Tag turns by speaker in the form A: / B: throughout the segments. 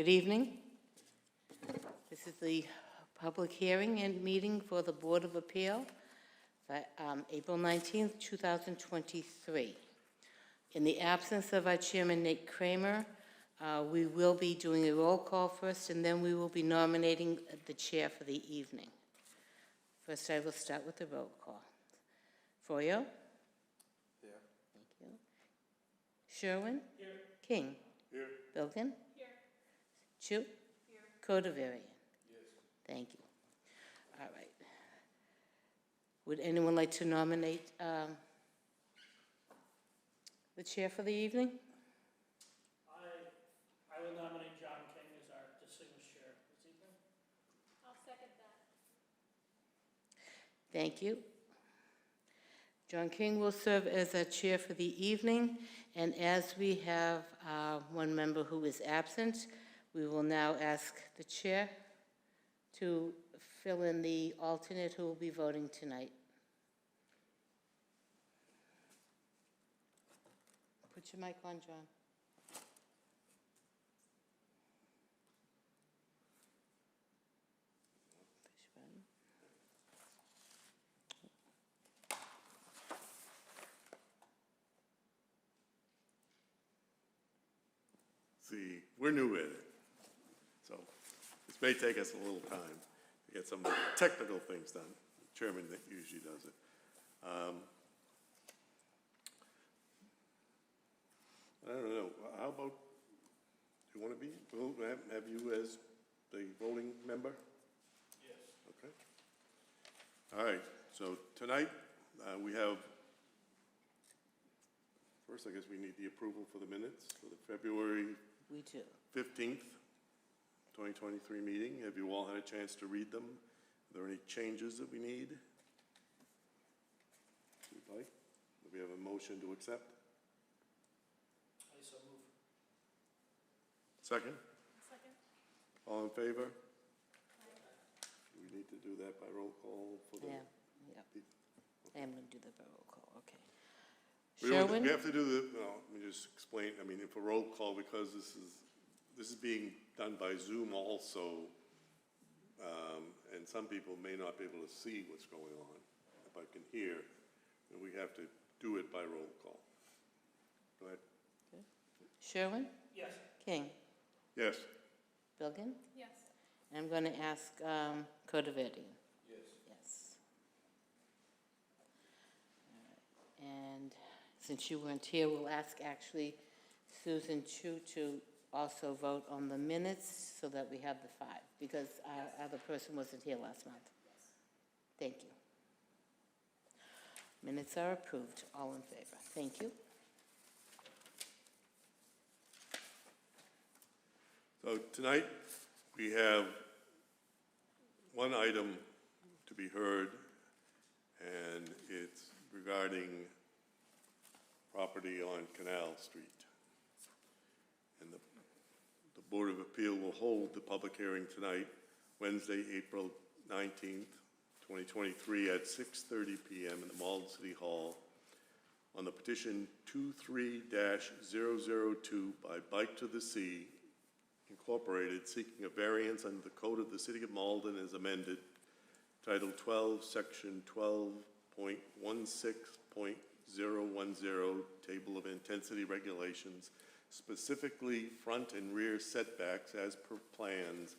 A: Good evening. This is the public hearing and meeting for the Board of Appeal for April 19th, 2023. In the absence of our chairman, Nate Kramer, we will be doing a roll call first, and then we will be nominating the chair for the evening. First, I will start with the roll call. Foyo?
B: Here.
A: Thank you. Sherwin?
B: Here.
A: King?
B: Here.
A: Bilkin?
C: Here.
A: Chu? Here. Codavarian?
B: Yes.
A: Thank you. All right. Would anyone like to nominate the chair for the evening?
C: I will nominate John King as our distinguished chair this evening.
D: I'll second that.
A: Thank you. John King will serve as our chair for the evening, and as we have one member who is absent, we will now ask the chair to fill in the alternate who will be voting tonight. Put your mic on, John. Push button.
B: See, we're new at it, so this may take us a little time to get some technical things done. The chairman that usually does it. I don't know. How about, do you want to be? We'll have you as the voting member?
C: Yes.
B: Okay. All right. So tonight we have. First, I guess we need the approval for the minutes for the February
A: We do.
B: 15th, 2023 meeting. Have you all had a chance to read them? Are there any changes that we need? If you'd like, do we have a motion to accept?
C: I so move.
B: Second?
D: Second.
B: All in favor? Do we need to do that by roll call for the?
A: Yeah, yeah. I am going to do the roll call, okay.
B: We don't-
A: Sherwin?
B: We have to do the, no, let me just explain, I mean, if a roll call, because this is being done by Zoom also, and some people may not be able to see what's going on, if I can hear, and we have to do it by roll call. Go ahead.
A: Sherwin?
C: Yes.
A: King?
B: Yes.
A: Bilgin?
D: Yes.
A: And I'm going to ask Codavarian.
C: Yes.
A: Yes. All right. And since you weren't here, we'll ask actually Susan Chu to also vote on the minutes so that we have the 5, because our other person wasn't here last month. Thank you. Minutes are approved. All in favor. Thank you.
B: So tonight, we have one item to be heard, and it's regarding property on Canal Street. And the Board of Appeal will hold the public hearing tonight, Wednesday, April 19th, 2023 at 6:30 p.m. in the Malden City Hall on the petition 23-002 by Bike to the Sea Incorporated, seeking a variance under the Code of the City of Malden as amended, Title 12, Section 12.16.010, Table of Intensity Regulations, specifically front and rear setbacks as per Plans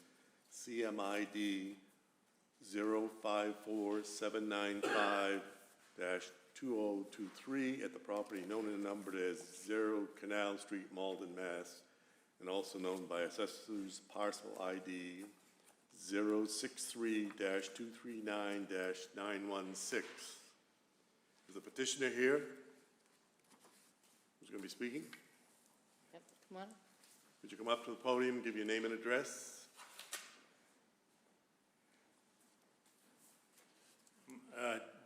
B: CMID-054795-2023 at the property known and numbered as 0 Canal Street, Malden, Mass., and also known by Assessor's Parcel ID 063-239-916. Is the petitioner here? Who's going to be speaking?
A: Yep, come on.
B: Could you come up to the podium, give your name and address?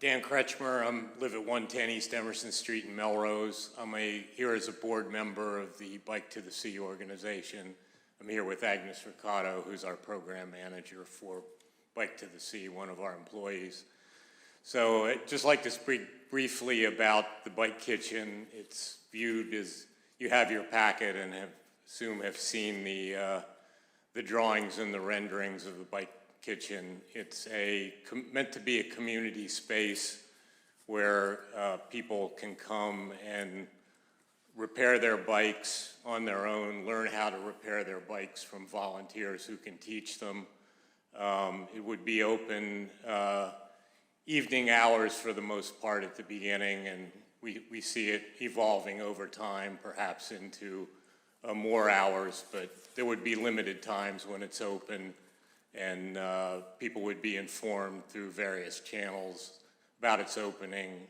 E: Dan Kretschmer. I live at 110 East Emerson Street in Melrose. I'm here as a board member of the Bike to the Sea organization. I'm here with Agnes Riccotto, who's our program manager for Bike to the Sea, one of our employees. So I'd just like to speak briefly about the bike kitchen. It's viewed as, you have your packet and have seen the the drawings and the renderings of the bike kitchen. It's meant to be a community space where people can come and repair their bikes on their own, learn how to repair their bikes from volunteers who can teach them. It would be open evening hours for the most part at the beginning, and we see it evolving over time, perhaps into more hours, but there would be limited times when it's open, and people would be informed through various channels about its opening,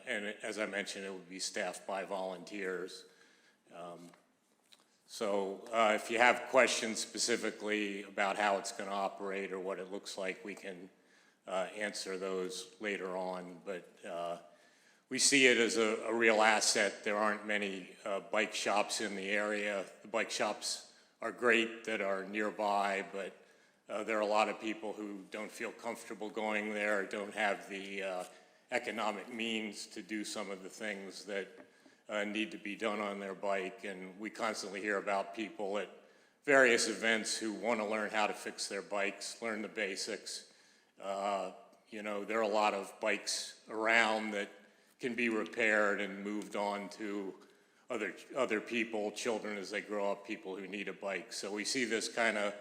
E: and as I mentioned, it would be staffed by volunteers. So if you have questions specifically about how it's going to operate or what it looks like, we can answer those later on. But we see it as a real asset. There aren't many bike shops in the area. The bike shops are great that are nearby, but there are a lot of people who don't feel comfortable going there, don't have the economic means to do some of the things that need to be done on their bike. And we constantly hear about people at various events who want to learn how to fix their bikes, learn the basics. You know, there are a lot of bikes around that can be repaired and moved on to other people, children as they grow up, people who need a bike. So we see this kind of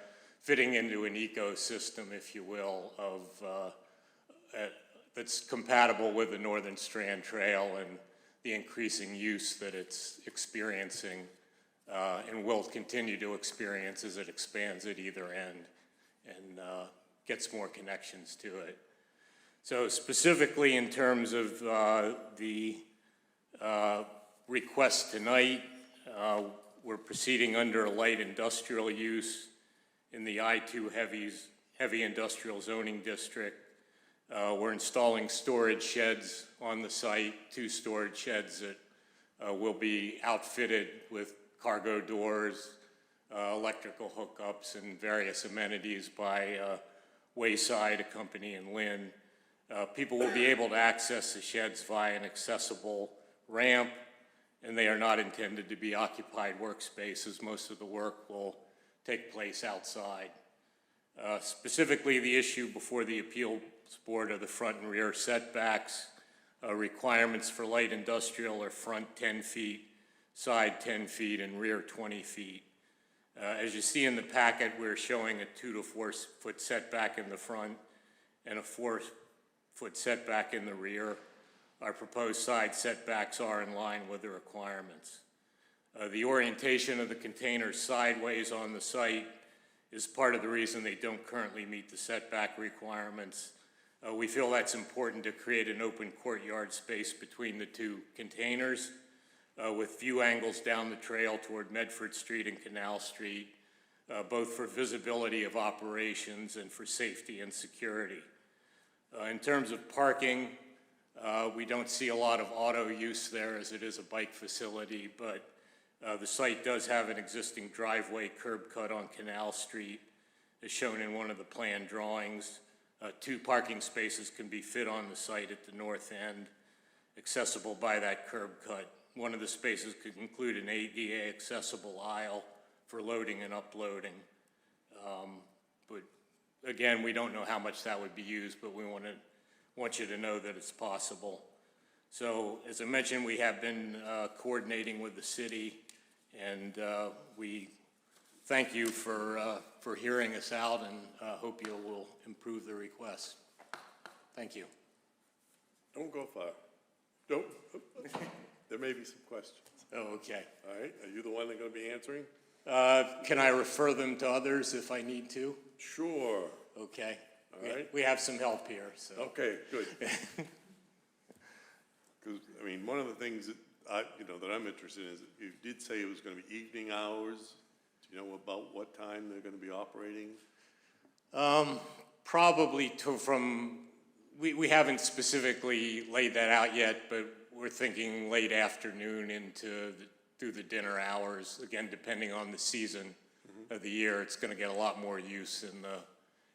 E: fitting into an ecosystem, if you will, of that's compatible with the Northern Strand Trail and the increasing use that it's experiencing and will continue to experience as it expands at either end and gets more connections to it. So specifically in terms of the request tonight, we're proceeding under light industrial use in the I-2 heavy industrial zoning district. We're installing storage sheds on the site, 2 storage sheds that will be outfitted with cargo doors, electrical hookups, and various amenities by Wayside, a company in Lynn. People will be able to access the sheds via an accessible ramp, and they are not intended to be occupied workspaces. Most of the work will take place outside. Specifically, the issue before the appeals board are the front and rear setbacks. Requirements for light industrial are front 10 feet, side 10 feet, and rear 20 feet. As you see in the packet, we're showing a 2 to 4 foot setback in the front and a 4 foot setback in the rear. Our proposed side setbacks are in line with the requirements. The orientation of the containers sideways on the site is part of the reason they don't currently meet the setback requirements. We feel that's important to create an open courtyard space between the 2 containers with view angles down the trail toward Medford Street and Canal Street, both for visibility of operations and for safety and security. In terms of parking, we don't see a lot of auto use there as it is a bike facility, but the site does have an existing driveway curb cut on Canal Street, as shown in one of the plan drawings. 2 parking spaces can be fit on the site at the north end, accessible by that curb cut. One of the spaces could include an ADA accessible aisle for loading and uploading. But again, we don't know how much that would be used, but we want you to know that it's possible. So as I mentioned, we have been coordinating with the city, and we thank you for hearing us out, and hope you will improve the request. Thank you.
B: Don't go far. Don't. There may be some questions.
E: Oh, okay.
B: All right, are you the one that's going to be answering?
E: Can I refer them to others if I need to?
B: Sure.
E: Okay.
B: All right.
E: We have some help here, so.
B: Okay, good. Because, I mean, one of the things that that I'm interested in is that you did say it was going to be evening hours. Do you know about what time they're going to be operating?
E: Probably we haven't specifically laid that out yet, but we're thinking late afternoon through the dinner hours. Again, depending on the season of the year, it's going to get a lot more use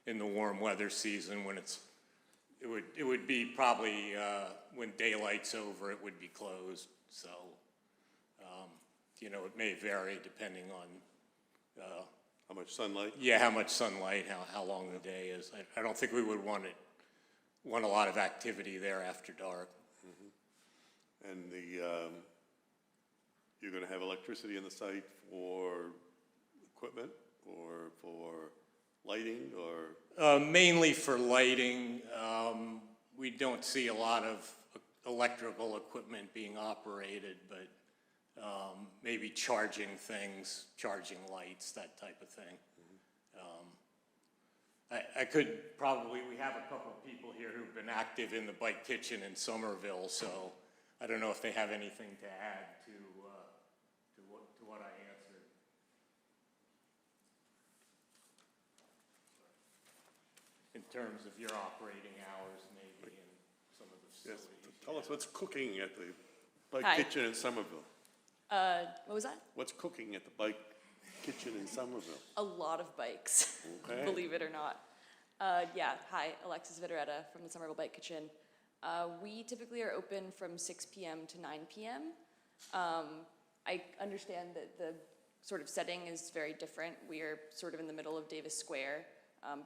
E: in the warm weather season when it would be probably when daylight's over, it would be closed. So, it may vary depending on
B: How much sunlight?
E: Yeah, how much sunlight, how long the day is. I don't think we would want a lot of activity there after dark.
B: And you're gonna have electricity in the site for equipment or for lighting or?
E: Mainly for lighting. We don't see a lot of electrical equipment being operated, but maybe charging things, charging lights, that type of thing. I could probably, we have a couple of people here who've been active in the bike kitchen in Somerville, so I don't know if they have anything to add to what I answered. In terms of your operating hours, maybe, and some of the
B: Yes,
E: facilities.
B: tell us what's cooking at the bike
F: Hi.
B: kitchen in Somerville.
F: What was that?
B: What's cooking at the bike kitchen in Somerville?
F: A lot of bikes,
B: Okay.
F: believe it or not. Yeah, hi, Alexis Vitaretta from the Somerville Bike Kitchen. We typically are open from 6 p.m. to 9 p.m. I understand that the sort of setting is very different. We are sort of in the middle of Davis Square,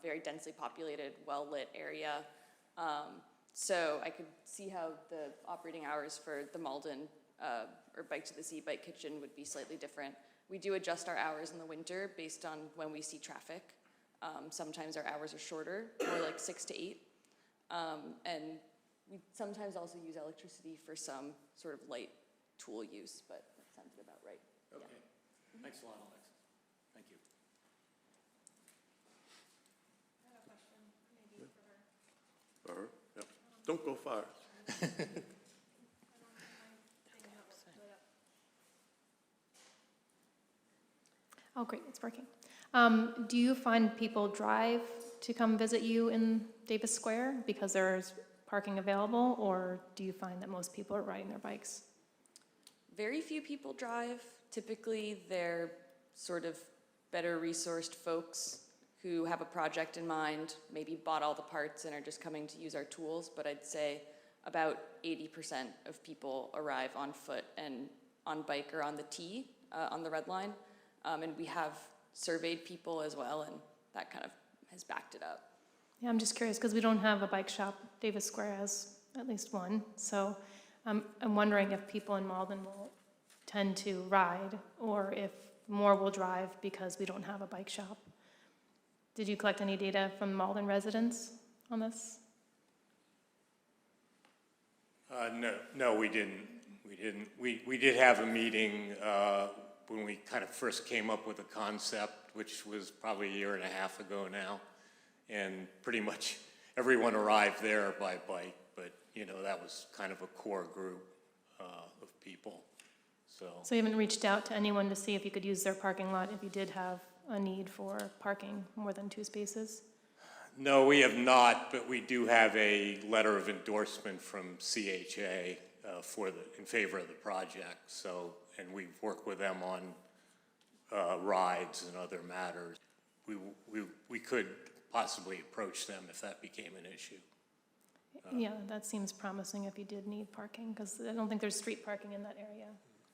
F: very densely populated, well-lit area. So I could see how the operating hours for the Malden or Bike to the Sea Bike Kitchen would be slightly different. We do adjust our hours in the winter based on when we see traffic. Sometimes our hours are shorter, more like 6 to 8. And we sometimes also use electricity for some sort of light tool use, but that sounds about right.
E: Okay.
F: Yeah.
E: Thanks a lot, Alexis. Thank you.
D: I have a question, maybe for her.
B: Or, yep. Don't go far.
G: Oh, great, it's working. Do you find people drive to come visit you in Davis Square because there's parking available, or do you find that most people are riding their bikes?
F: Very few people drive. Typically, they're sort of better resourced folks who have a project in mind, maybe bought all the parts and are just coming to use our tools, but I'd say about 80% of people arrive on foot and on bike or on the T, on the red line. And we have surveyed people as well, and that kind of has backed it up.
G: Yeah, I'm just curious, because we don't have a bike shop. Davis Square has at least one. So I'm wondering if people in Malden will tend to ride, or if more will drive because we don't have a bike shop. Did you collect any data from Malden residents on this?
E: No, we didn't. We did have a meeting when we kind of first came up with the concept, which was probably a year and a half ago now, and pretty much everyone arrived there by bike, but you know, that was kind of a core group of people. So
G: You haven't reached out to anyone to see if you could use their parking lot if you did have a need for parking more than 2 spaces?
E: no, we have not, but we do have a letter of endorsement from CHA in favor of the project. So, and we've worked with them on rides and other matters. We could possibly approach them if that became an issue.
G: Yeah, that seems promising if you did need parking, because I don't think there's street parking in that area.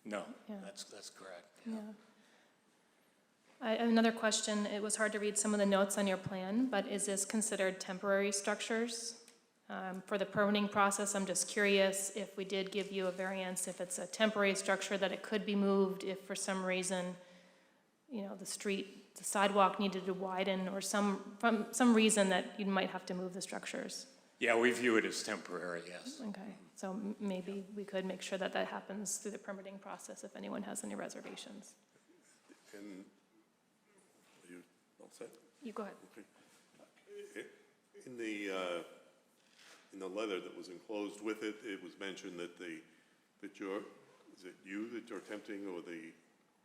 E: No,
G: Yeah.
E: that's correct.
G: Yeah. Another question, it was hard to read some of the notes on your plan, but is this considered temporary structures? For the permitting process, I'm just curious if we did give you a variance, if it's a temporary structure that it could be moved if for some reason, you know, the sidewalk needed to widen, or some reason that you might have to move the structures.
E: Yeah, we view it as temporary, yes.
G: Okay, so maybe we could make sure that that happens through the permitting process if anyone has any reservations.
B: And are you all set?
G: You go ahead.
B: Okay. In the letter that was enclosed with it, it was mentioned that is it you that you're attempting, or the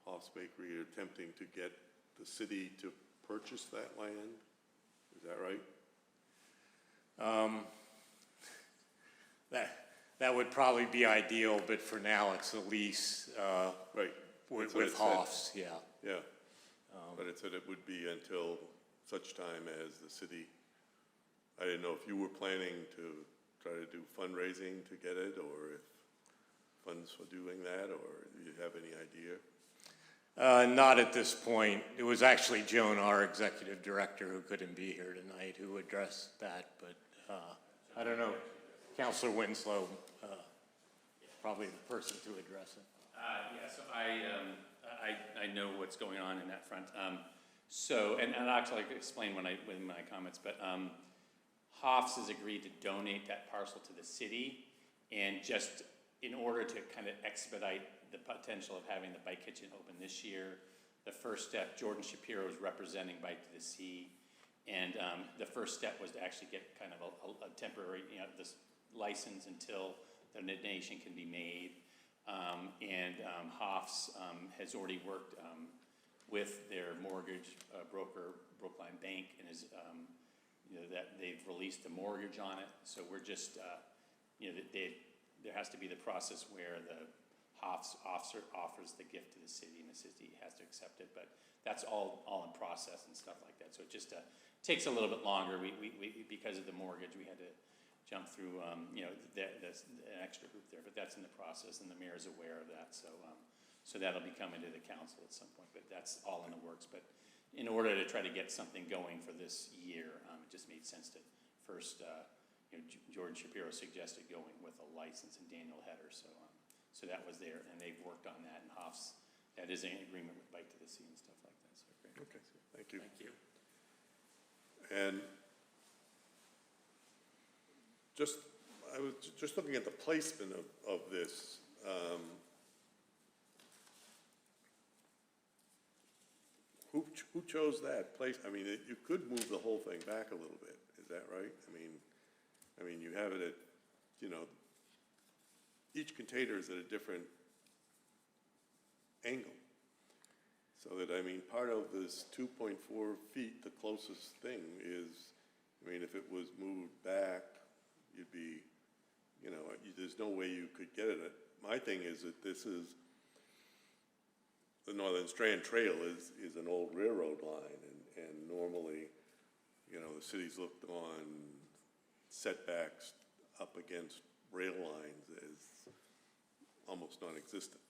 B: Hoff's Bakery are attempting to get the city to purchase that land? Is that right?
E: That would probably be ideal, but for now it's a lease
B: Right.
E: with
B: That's what it said.
E: Hoff's, yeah.
B: Yeah. But it said it would be until such time as the city, I didn't know if you were planning to try to do fundraising to get it, or if funds for doing that, or do you have any idea?
E: Not at this point. It was actually Joan, our executive director, who couldn't be here tonight, who addressed that, but I don't know. Councilor Winslow, probably the person to address it.
H: Yeah, so I know what's going on in that front. So, and actually I could explain with my comments, but Hoffs has agreed to donate that parcel to the city, and just in order to kind of expedite the potential of having the bike kitchen open this year, the first step, Jordan Shapiro is representing Bike to the Sea, and the first step was to actually get kind of a temporary, this license until the donation can be made. Hoffs has already worked with their mortgage broker, Brookline Bank, and is, that they've released the mortgage on it. So we're just, there has to be the process where the Hoffs officer offers the gift to the city, and the city has to accept it. But that's all in process and stuff like that. So it just takes a little bit longer. We because of the mortgage, we had to jump through, there's an extra group there, but that's in the process, and the mayor is aware of that. So, so that'll be coming to the council at some point, but that's all in the works. But in order to try to get something going for this year, it just made sense to first, Jordan Shapiro suggested going with a license and Daniel Header. So, so that was there, and they've worked on that, and Hoffs, that is in agreement with Bike to the Sea and stuff like that. So great.
B: Okay, thank you.
H: Thank you.
B: And I was just looking at the placement of this. Who chose that place? I mean, you could move the whole thing back a little bit. Is that right? I mean, you have it at, each container is at a different angle. So that, part of this 2.4 feet, the closest thing is, if it was moved back, you'd be, there's no way you could get it. My thing is that this is, the Northern Strand Trail is an old railroad line, and normally, the city's looked on setbacks up against rail lines as almost non-existent.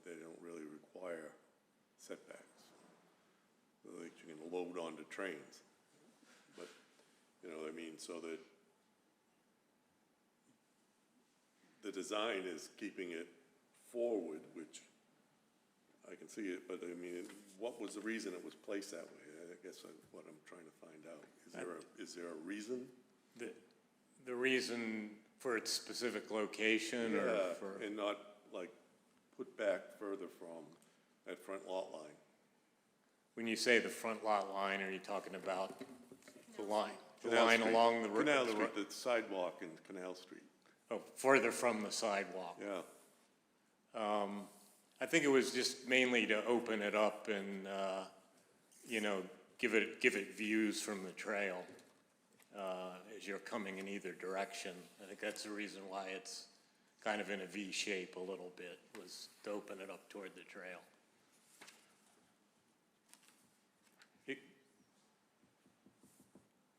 B: They don't really require setbacks, so that you can load onto trains. But, so that the design is keeping it forward, which I can see it, but what was the reason it was placed that way? I guess what I'm trying to find out. Is there a reason?
E: The reason for its specific location, or for,
B: and not like put back further from that front lot line.
E: when you say the front lot line, are you talking about the line? The
B: Canal
E: line
B: Street.
E: along the road?
B: Canal Street, the sidewalk in Canal Street.
E: Oh, further from the sidewalk.
B: Yeah.
E: I think it was just mainly to open it up and, give it views from the trail as you're coming in either direction. I think that's the reason why it's kind of in a V shape a little bit, was to open it up toward the trail.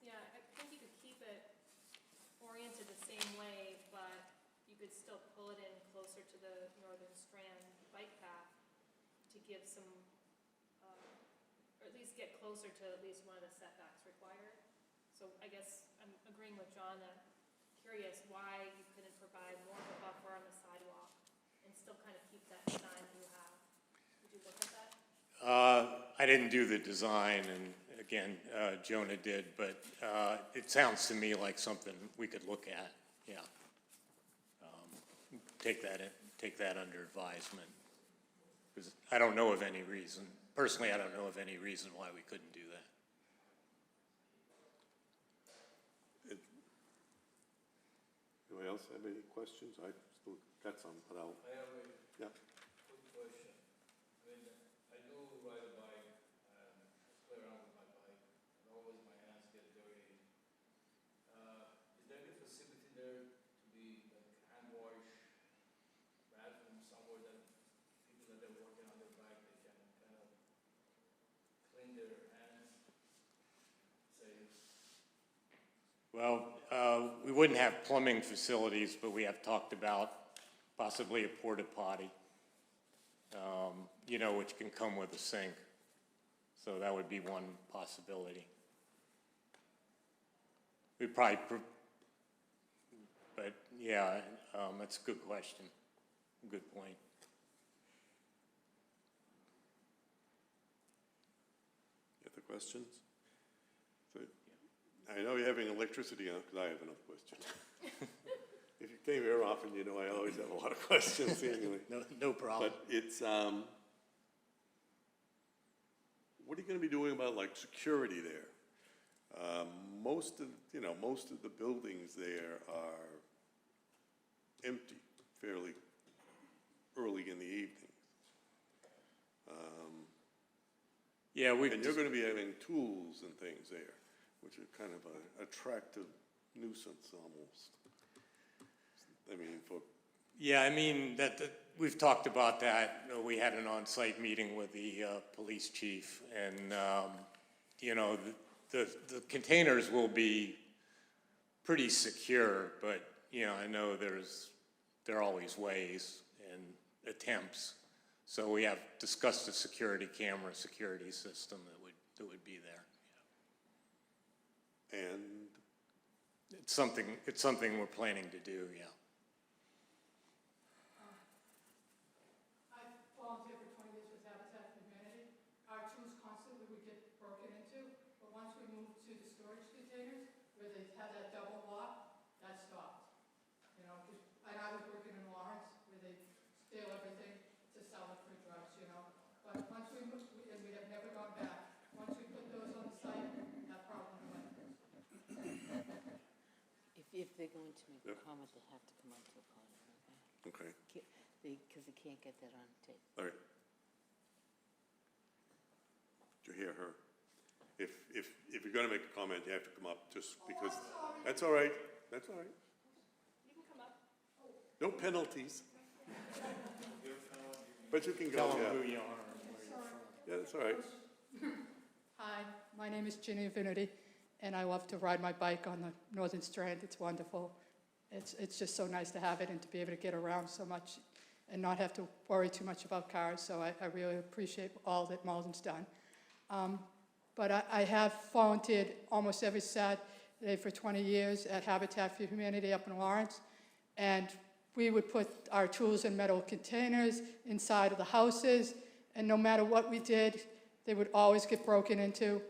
G: Yeah, I think you could keep it oriented the same way, but you could still pull it in closer to the Northern Strand bike path to give some, or at least get closer to at least one of the setbacks required. So I guess I'm agreeing with John that curious why you couldn't provide more of a buffer on the sidewalk and still kind of keep that design you have. Did you look at that?
E: I didn't do the design, and again, Jonah did, but it sounds to me like something we could look at, yeah. Take that under advisement. Because I don't know of any reason, personally, I don't know of any reason why we couldn't do that.
B: Anybody else have any questions? I still got some, but I'll.
I: I have a
B: Yeah.
I: quick question. I do ride a bike and play around with my bike, and always my hands get dirty. Is there a facility there to be like hand wash, bathroom somewhere that people that are working on their bike, they can kind of clean their hands, say?
E: Well, we wouldn't have plumbing facilities, but we have talked about possibly a porta potty. you know, which can come with a sink. So that would be one possibility. We probably, but yeah, that's a good question. Good point.
B: Any other questions? So, I know you're having electricity on, because I have enough questions. If you came here often, you know I always have a lot of questions anyway.
E: No problem.
B: But it's, what are you gonna be doing about like security there? Most of the buildings there are empty fairly early in the evening.
E: Yeah,
B: And you're gonna be having tools and things there, which are kind of an attractive nuisance almost. I mean,
E: yeah, I mean, we've talked about that. We had an on-site meeting with the police chief, and, you know, the containers will be pretty secure, but, you know, I know there are always ways and attempts. So we have discussed a security camera security system that would be there.
B: and
E: It's something we're planning to do, yeah.
J: I volunteered for 20 years with Habitat for Humanity. Our tools constantly would get broken into, but once we moved to the storage containers, where they had that double lock, that stopped. You know, and I was working in Lawrence, where they steal everything to sell it for drugs, you know. But once we moved, and we have never gone back, once we put those on the site, that problem went.
A: If they're going to make a
B: Yep.
A: comment, they have to come onto the podium, okay?
B: okay,
A: Because they can't get that on tape.
B: all right. Did you hear her? If you're gonna make a comment, you have to come up just because. That's all right, that's all right.
D: You can come up.
B: No penalties. But you can go,
E: Tell them
B: yeah.
E: who you are and where you're from.
B: Yeah, that's all right.
J: Hi, my name is Ginny Infinity, and I love to ride my bike on the Northern Strand. It's wonderful. It's just so nice to have it and to be able to get around so much and not have to worry too much about cars. So I really appreciate all that Malden's done. But I have volunteered almost every Saturday for 20 years at Habitat for Humanity up in Lawrence. And we would put our tools in metal containers inside of the houses. And no matter what we did, they would always get broken into.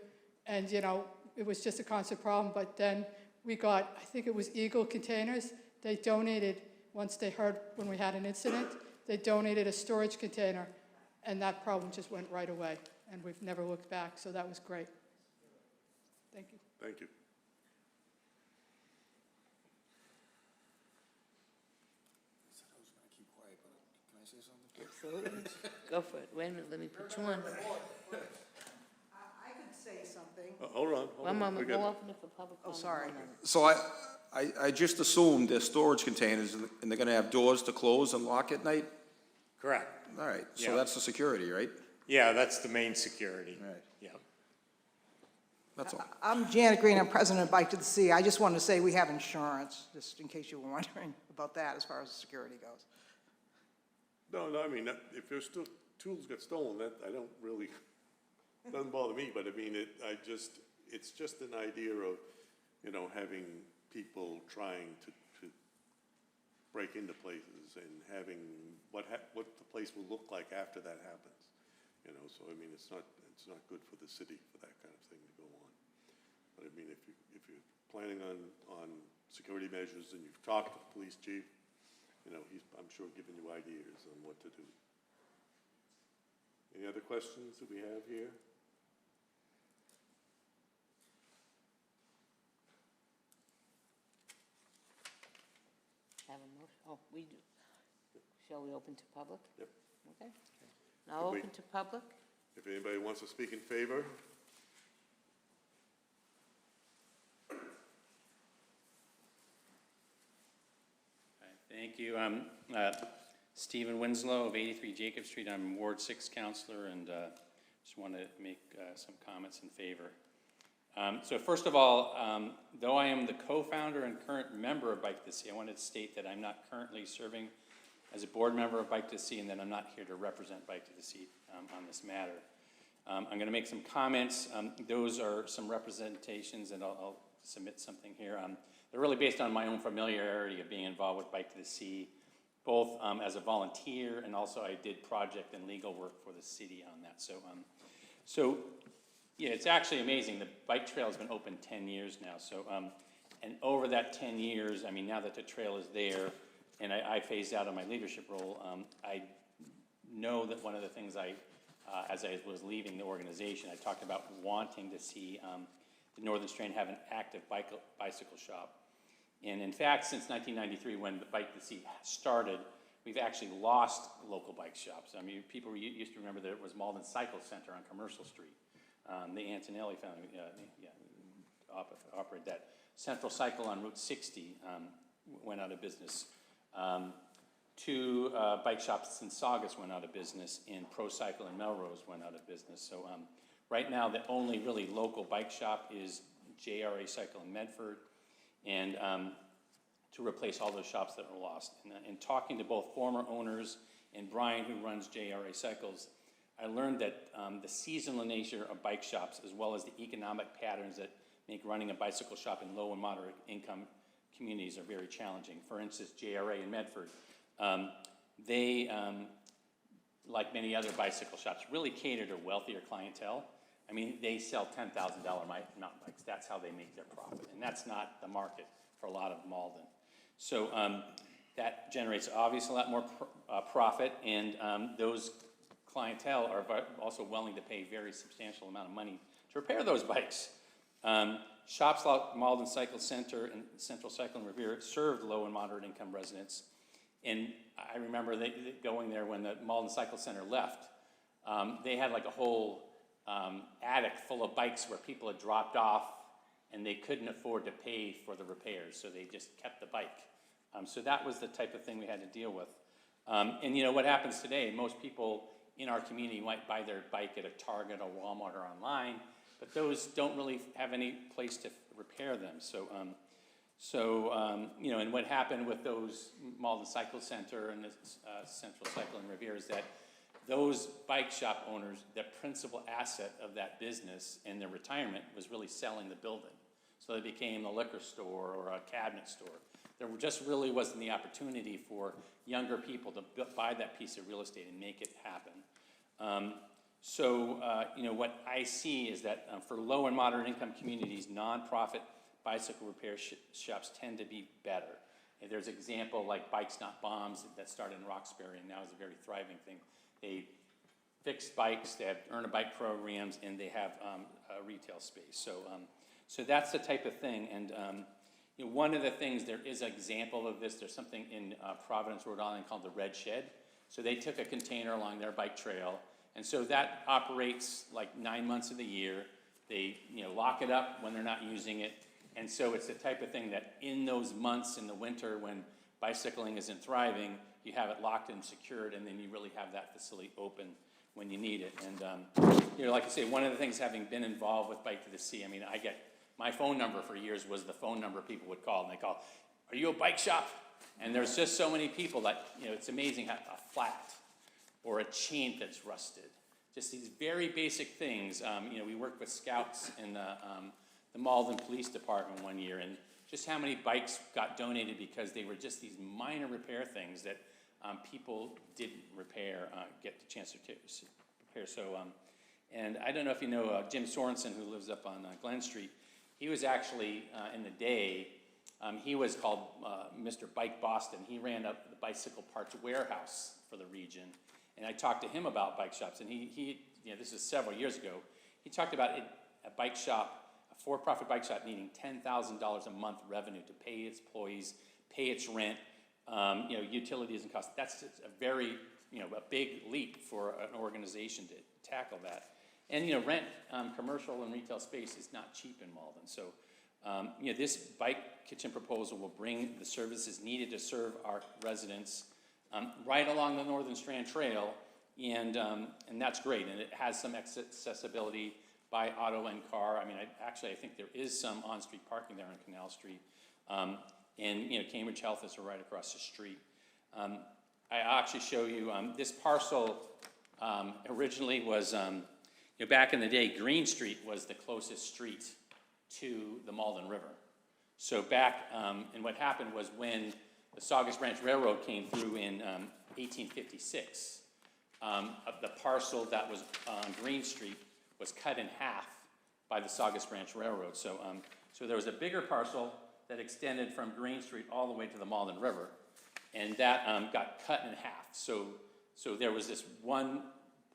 J: And, you know, it was just a constant problem. But then we got, I think it was Eagle Containers. They donated, once they heard when we had an incident, they donated a storage container. And that problem just went right away. And we've never looked back. So that was great. Thank you.
B: Thank you.
K: I said I was gonna keep quiet, but can I say something?
A: Absolutely. Go for it. Wait a minute, let me put you on.
L: I could say something.
B: Hold on.
A: One moment,
B: We
A: we'll
B: got-
A: open it for public
L: Oh,
A: comment.
L: sorry.
A: One moment.
K: So I just assumed they're storage containers and they're gonna have doors to close and lock at night?
E: Correct.
K: All right,
E: Yeah.
K: so that's the security, right?
E: Yeah, that's the main security.
K: Right.
E: Yeah.
K: That's all.
L: I'm Janet Green, I'm president of Bike to the Sea. I just wanted to say we have insurance, just in case you were wondering about that as far as security goes.
B: No, I mean, if there's still, tools get stolen, that, I don't really, doesn't bother me, but I mean, it's just an idea of, you know, having people trying to break into places and having what the place will look like after that happens. You know, so I mean, it's not good for the city for that kind of thing to go on. But I mean, if you're planning on security measures and you've talked to the police chief, you know, he's, I'm sure, giving you ideas on what to do. Any other questions that we have here?
A: Have a motion, oh, we do. Shall we open to public?
B: Yep.
A: Okay. Now
B: Wait.
A: open to public.
B: If anybody wants to speak in favor?
H: Thank you. I'm Stephen Winslow of 83 Jacob Street. I'm Ward 6 counselor, and just want to make some comments in favor. So first of all, though I am the co-founder and current member of Bike to the Sea, I wanted to state that I'm not currently serving as a board member of Bike to the Sea, and then I'm not here to represent Bike to the Sea on this matter. I'm going to make some comments. Those are some representations, and I'll submit something here. They're really based on my own familiarity of being involved with Bike to the Sea, both as a volunteer, and also I did project and legal work for the city on that. So yeah, it's actually amazing. The bike trail has been open 10 years now. So, and over that 10 years, I mean, now that the trail is there, and I phased out of my leadership role, I know that one of the things as I was leaving the organization, I talked about wanting to see the Northern Strand have an active bicycle shop. And in fact, since 1993, when the Bike to the Sea started, we've actually lost local bike shops. I mean, people used to remember that it was Malden Cycle Center on Commercial Street. The Antonelli family operated that. Central Cycle on Route 60 went out of business. Two bike shops in Saugus went out of business, and Pro Cycle in Melrose went out of business. So right now, the only really local bike shop is JRA Cycle in Medford, and to replace all those shops that were lost. And talking to both former owners and Brian, who runs JRA Cycles, I learned that the seasonal nature of bike shops, as well as the economic patterns that make running a bicycle shop in low and moderate income communities are very challenging. For instance, JRA in Medford, they, like many other bicycle shops, really cater to wealthier clientele. I mean, they sell $10,000 mountain bikes. That's how they make their profit. And that's not the market for a lot of Malden. So that generates obviously a lot more profit, and those clientele are also willing to pay a very substantial amount of money to repair those bikes. Shops like Malden Cycle Center and Central Cycle and Revere served low and moderate income residents. And I remember going there when the Malden Cycle Center left. They had like a whole attic full of bikes where people had dropped off and they couldn't afford to pay for the repairs, so they just kept the bike. So that was the type of thing we had to deal with. And you know what happens today, most people in our community might buy their bike at a Target or Walmart or online, but those don't really have any place to repair them. So, you know, and what happened with those Malden Cycle Center and the Central Cycle and Revere is that those bike shop owners, the principal asset of that business and their retirement was really selling the building. So they became a liquor store or a cabinet store. There just really wasn't the opportunity for younger people to buy that piece of real estate and make it happen. You know, what I see is that for low and moderate income communities, nonprofit bicycle repair shops tend to be better. And there's an example like Bikes Not Bombs that started in Roxbury and now is a very thriving thing. They fix bikes, they have earn a bike programs, and they have a retail space. So that's the type of thing. And you know, one of the things, there is an example of this. There's something in Providence, Rhode Island called the Red Shed. So they took a container along their bike trail, and so that operates like 9 months of the year. They, you know, lock it up when they're not using it, and so it's the type of thing that in those months in the winter when bicycling isn't thriving, you have it locked and secured, and then you really have that facility open when you need it. And you know, like I say, one of the things, having been involved with Bike to the Sea, I mean, my phone number for years was the phone number people would call, and they call, "Are you a bike shop?" And there's just so many people that, you know, it's amazing how a flat or a chain that's rusted, just these very basic things. You know, we worked with scouts in the Malden Police Department one year, and just how many bikes got donated because they were just these minor repair things that people didn't repair, get the chance to repair. So, and I don't know if you know Jim Sorensen, who lives up on Glen Street. He was actually, in the day, he was called Mr. Bike Boston. He ran up the bicycle parts warehouse for the region. And I talked to him about bike shops, and he you know, this is several years ago, he talked about a bike shop, a for-profit bike shop needing $10,000 a month revenue to pay its employees, pay its rent, you know, utilities and costs. That's a very, you know, a big leap for an organization to tackle that. And, you know, rent, commercial and retail space is not cheap in Malden. So, you know, this bike kitchen proposal will bring the services needed to serve our residents right along the Northern Strand Trail, and that's great. And it has some accessibility by auto and car. I mean, I think there is some on-street parking there on Canal Street. And, you know, Cambridge Health is right across the street. I'll actually show you, this parcel originally was, back in the day, Green Street was the closest street to the Malden River. So back, and what happened was when the Saugus Branch Railroad came through in 1856, the parcel that was on Green Street was cut in half by the Saugus Branch Railroad. So, so there was a bigger parcel that extended from Green Street all the way to the Malden River, and that got cut in half. So there was this one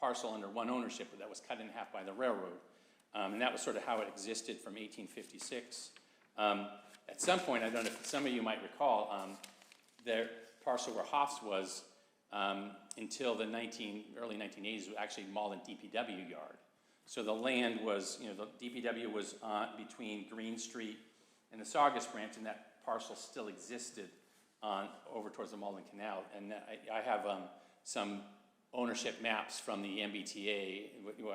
H: parcel under one ownership that was cut in half by the railroad, and that was sort of how it existed from 1856. At some point, I don't know if some of you might recall, their parcel where Hoff's was until the early 1980s was actually Malden DPW yard. So the land was, the DPW was between Green Street and the Saugus Branch, and that parcel still existed over towards the Malden Canal. And I have some ownership maps from the MBTA,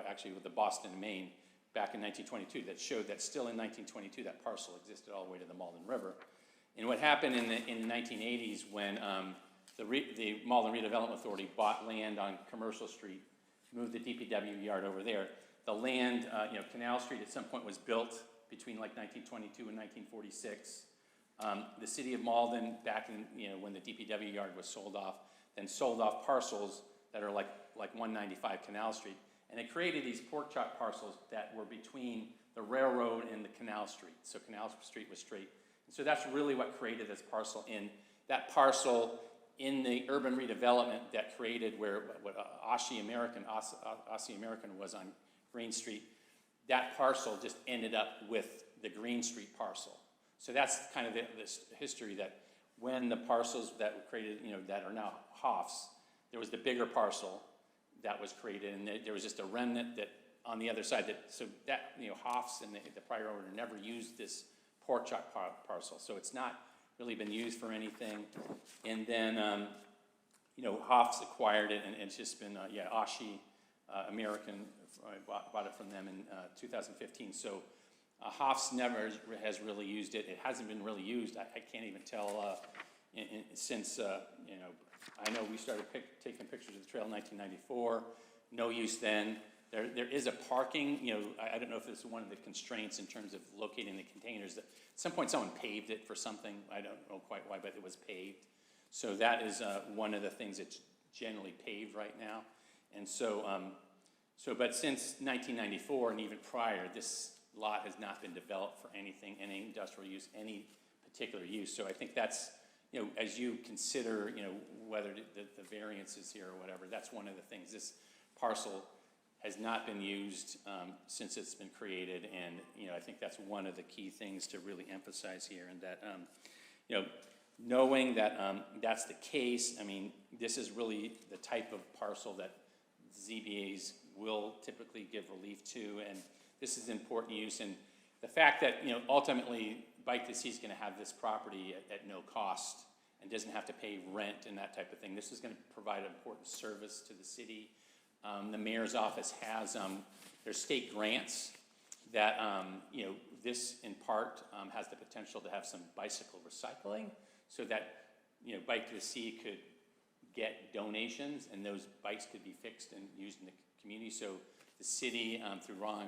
H: actually with the Boston and Maine, back in 1922 that showed that still in 1922 that parcel existed all the way to the Malden River. And what happened in the 1980s when the Malden Redevelopment Authority bought land on Commercial Street, moved the DPW yard over there, the land, Canal Street at some point was built between like 1922 and 1946. The City of Malden, back in, when the DPW yard was sold off, then sold off parcels that are like 195 Canal Street. And it created these pork chop parcels that were between the railroad and the Canal Street. So Canal Street was straight. And so that's really what created this parcel. In that parcel in the urban redevelopment that created where what Aussie American was on Green Street, that parcel just ended up with the Green Street parcel. So that's kind of this history that when the parcels that were created, that are now Hoff's, there was the bigger parcel that was created, and there was just a remnant that on the other side so that, Hoff's and the prior owner never used this pork chop parcel. So it's not really been used for anything. And then, Hoff's acquired it, and it's just been, Aussie American bought it from them in 2015. So Hoff's never has really used it. It hasn't been really used. I can't even tell since, I know we started taking pictures of the trail in 1994. No use then. There is a parking, I don't know if this is one of the constraints in terms of locating the containers. At some point someone paved it for something. I don't know quite why, but it was paved. So that is one of the things that's generally paved right now. And so, but since 1994 and even prior, this lot has not been developed for anything, any industrial use, any particular use. So I think that's, as you consider, whether the variance is here or whatever, that's one of the things. This parcel has not been used since it's been created, and I think that's one of the key things to really emphasize here. And that knowing that that's the case, I mean, this is really the type of parcel that ZBAs will typically give relief to, and this is important use. And the fact that ultimately Bike to Sea is going to have this property at no cost and doesn't have to pay rent and that type of thing. This is going to provide an important service to the city. The mayor's office has, there's state grants that, this in part has the potential to have some bicycle recycling so that, Bike to the Sea could get donations and those bikes could be fixed and used in the community. So the city, through Ron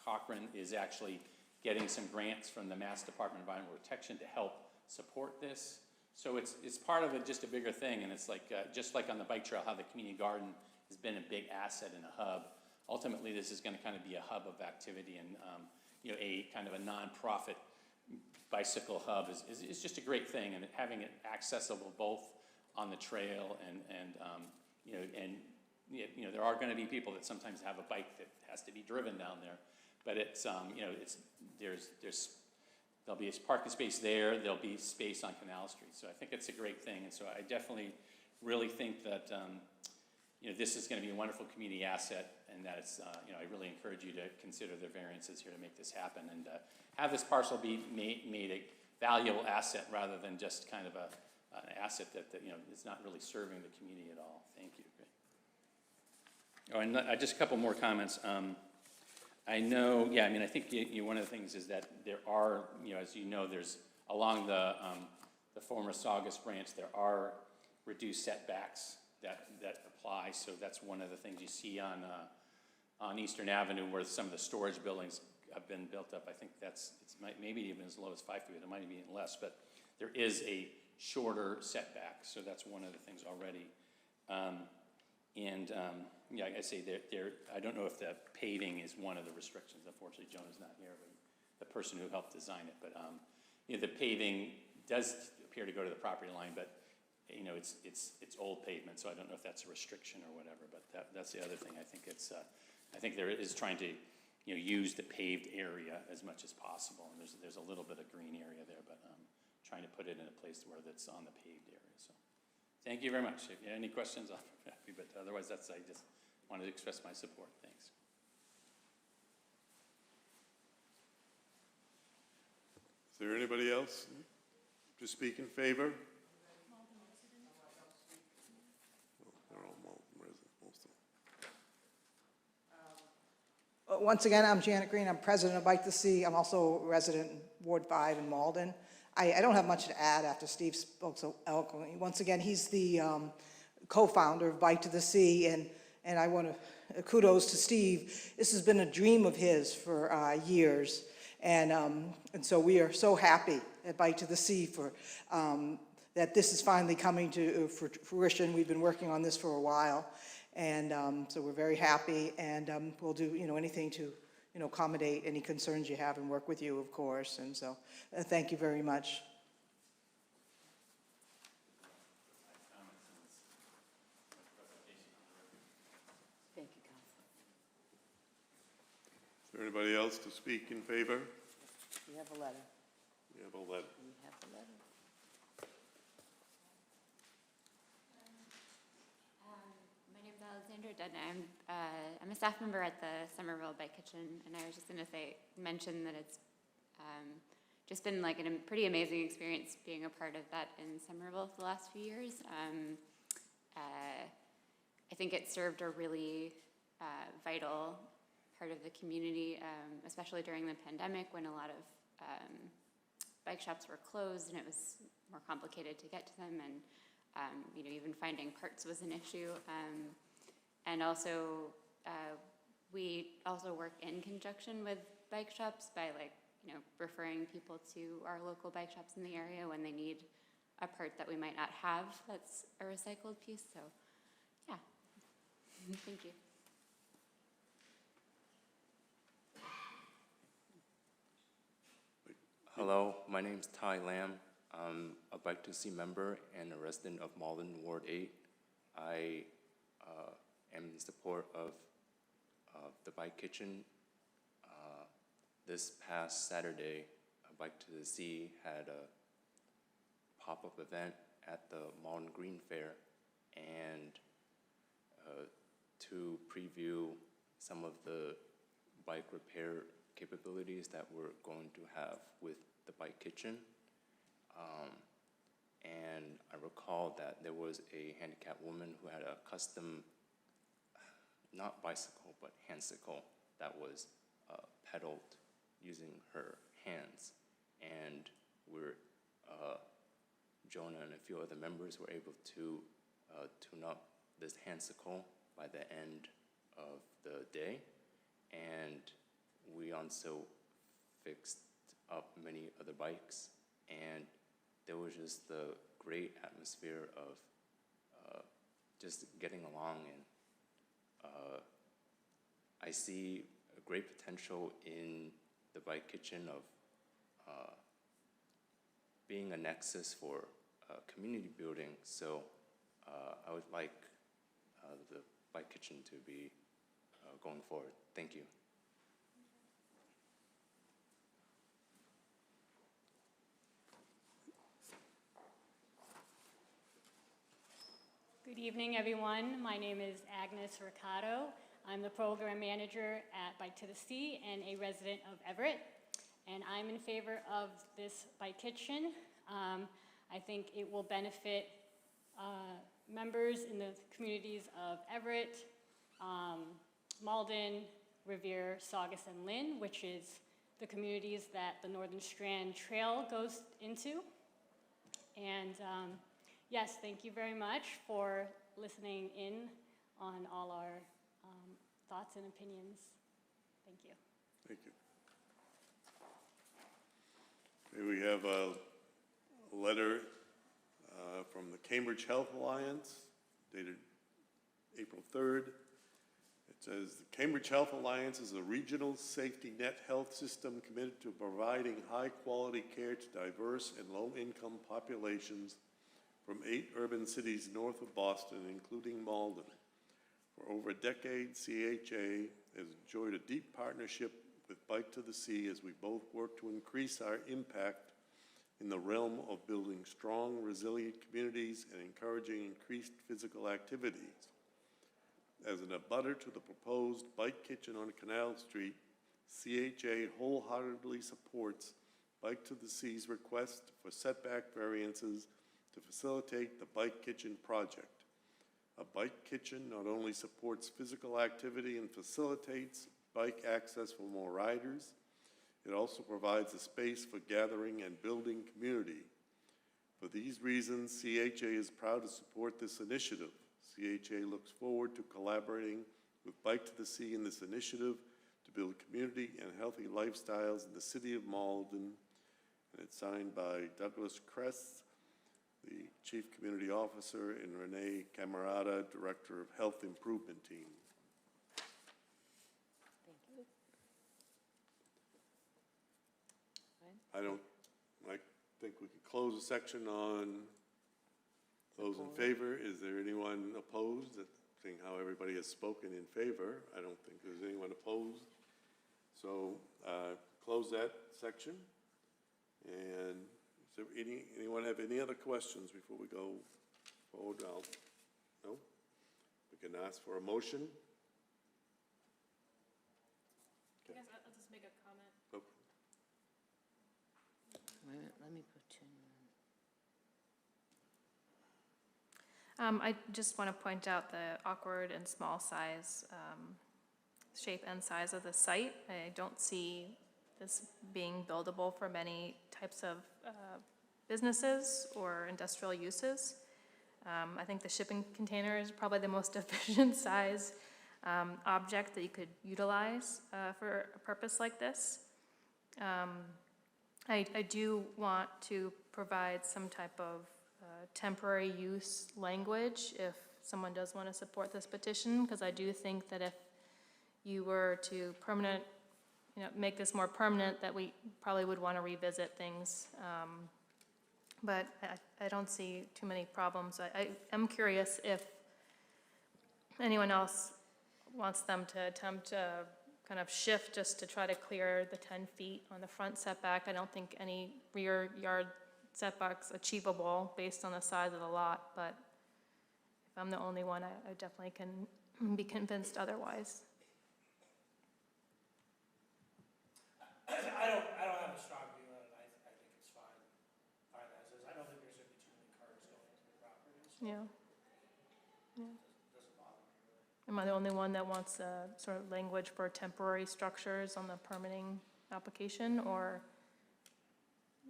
H: Cochran, is actually getting some grants from the Mass Department of Environmental Protection to help support this. So it's part of just a bigger thing, and it's like, just like on the bike trail, how the community garden has been a big asset and a hub. Ultimately, this is going to kind of be a hub of activity, and a kind of a non-profit bicycle hub is just a great thing, and having it accessible both on the trail and there are going to be people that sometimes have a bike that has to be driven down there, but it's there'll be a parking space there. There'll be space on Canal Street, so I think it's a great thing, and so I definitely really think that this is going to be a wonderful community asset, and that it's I really encourage you to consider the variances here to make this happen and have this parcel be made a valuable asset rather than just kind of an asset that is not really serving the community at all. Thank you. Oh, and just a couple more comments. I know, I think one of the things is that there are, as you know, there's along the former Saugus branch, there are reduced setbacks that apply. So that's one of the things you see on Eastern Avenue where some of the storage buildings have been built up. I think maybe even as low as 5 feet, it might be even less, but there is a shorter setback, so that's one of the things already. Yeah, like I say, I don't know if the paving is one of the restrictions. Unfortunately, Jonah's not here, but the person who helped design it. But you know, the paving does appear to go to the property line, but you know, it's old pavement, so I don't know if that's a restriction or whatever. But that's the other thing. I think I think there is trying to, you know, use the paved area as much as possible. And there's a little bit of green area there, but trying to put it in a place where that's on the paved area. So thank you very much. If you have any questions, I'm happy, but otherwise I just wanted to express my support. Thanks.
B: Is there anybody else to speak in favor? They're all Malden residents, most of them.
L: Once again, I'm Janet Green, I'm president of Bike to See. I'm also a resident in Ward 5 in Malden. I don't have much to add after Steve spoke so eloquently. Once again, he's the co-founder of Bike to the Sea, and I want to kudos to Steve. This has been a dream of his for years, and so we are so happy at Bike to the Sea for that this is finally coming to fruition. We've been working on this for a while, and so we're very happy, and we'll do anything to accommodate any concerns you have and work with you, of course. And so thank you very much.
A: Thank you, Council.
B: Is there anybody else to speak in favor?
A: You have a letter.
B: We have a letter.
A: You have a letter.
M: My name's Alexandra Dunn. I'm a staff member at the Somerville Bike Kitchen, and I was just going to mention that it's just been like a pretty amazing experience being a part of that in Somerville for the last few years. I think it served a really vital part of the community, especially during the pandemic when a lot of bike shops were closed and it was more complicated to get to them, and even finding parts was an issue. And also, we also work in conjunction with bike shops by referring people to our local bike shops in the area when they need a part that we might not have that's a recycled piece. So, yeah, thank you.
N: Hello, my name's Ty Lam. I'm a Bike to See member and a resident of Malden, Ward 8. I am in support of the Bike Kitchen. This past Saturday, Bike to the Sea had a pop-up event at the Malden Green Fair, and to preview some of the bike repair capabilities that we're going to have with the Bike Kitchen. And I recall that there was a handicapped woman who had a custom, not bicycle, but handcycle that was pedaled using her hands. And Jonah and a few other members were able to tune up this handcycle by the end of the day. And we also fixed up many other bikes, and there was just the great atmosphere of just getting along, and I see a great potential in the Bike Kitchen of being a nexus for community building. So I would like the Bike Kitchen to be going forward. Thank you.
O: Good evening, everyone. My name is Agnes Ricardo. I'm the program manager at Bike to the Sea and a resident of Everett. And I'm in favor of this Bike Kitchen. I think it will benefit members in the communities of Everett, Malden, Revere, Saugus, and Lynn, which is the communities that the Northern Strand Trail goes into. And Yes, thank you very much for listening in on all our thoughts and opinions. Thank you.
B: Thank you. Okay, we have a letter from the Cambridge Health Alliance dated April 3rd. It says, the Cambridge Health Alliance is a regional safety net health system committed to providing high-quality care to diverse and low-income populations from 8 urban cities north of Boston, including Malden. For over a decade, CHA has enjoyed a deep partnership with Bike to the Sea as we both work to increase our impact in the realm of building strong, resilient communities and encouraging increased physical activities. As an abutter to the proposed bike kitchen on Canal Street, CHA wholeheartedly supports Bike to the Sea's request for setback variances to facilitate the bike kitchen project. A bike kitchen not only supports physical activity and facilitates bike access for more riders, it also provides a space for gathering and building community. For these reasons, CHA is proud to support this initiative. CHA looks forward to collaborating with Bike to the Sea in this initiative to build community and healthy lifestyles in the City of Malden. And it's signed by Douglas Kress, the Chief Community Officer, and Renee Camarada, Director of Health Improvement Team.
A: Thank you.
B: I think we could close the section on those in favor. Is there anyone opposed? Seeing how everybody has spoken in favor, I don't think there's anyone opposed. So close that section. And is there anyone have any other questions before we go forward? No? We can ask for a motion.
G: I guess I'll just make a comment.
B: Okay.
A: Wait a minute, let me put in.
G: I just want to point out the awkward and small size, shape and size of the site. I don't see this being buildable for many types of businesses or industrial uses. I think the shipping container is probably the most efficient size object that you could utilize for a purpose like this. I do want to provide some type of temporary use language if someone does want to support this petition, because I do think that if you were to make this more permanent, that we probably would want to revisit things. But I don't see too many problems. I am curious if anyone else wants them to attempt to kind of shift just to try to clear the 10 feet on the front setback. I don't think any rear yard setback's achievable based on the size of the lot, but if I'm the only one, I definitely can be convinced otherwise.
C: I don't have a strong view on it. I think it's fine as is. I don't think there's gonna be too many cars going into the property. So
G: Yeah.
C: it doesn't bother me really.
G: Am I the only one that wants sort of language for temporary structures on the permitting application, or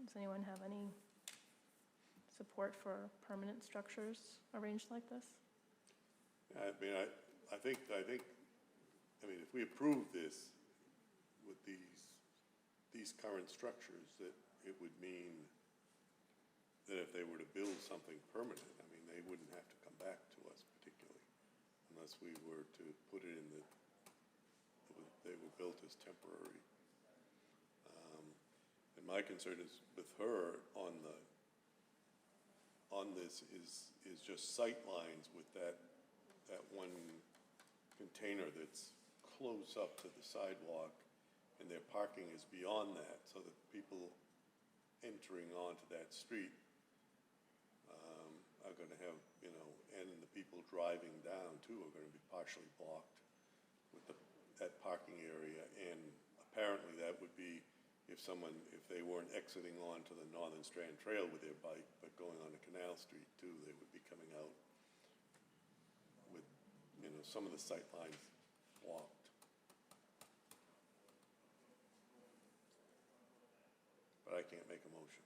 G: does anyone have any support for permanent structures arranged like this?
B: I mean, I think, if we approve this with these current structures, that it would mean that if they were to build something permanent, I mean, they wouldn't have to come back to us particularly, unless we were to put it in they were built as temporary. And my concern is with her on this is just sight lines with that one container that's close up to the sidewalk, and their parking is beyond that, so that people entering onto that street are going to have, and the people driving down too are going to be partially blocked with that parking area. And apparently that would be if they weren't exiting onto the Northern Strand Trail with their bike, but going on to Canal Street too, they would be coming out with, some of the sight lines blocked. But I can't make a motion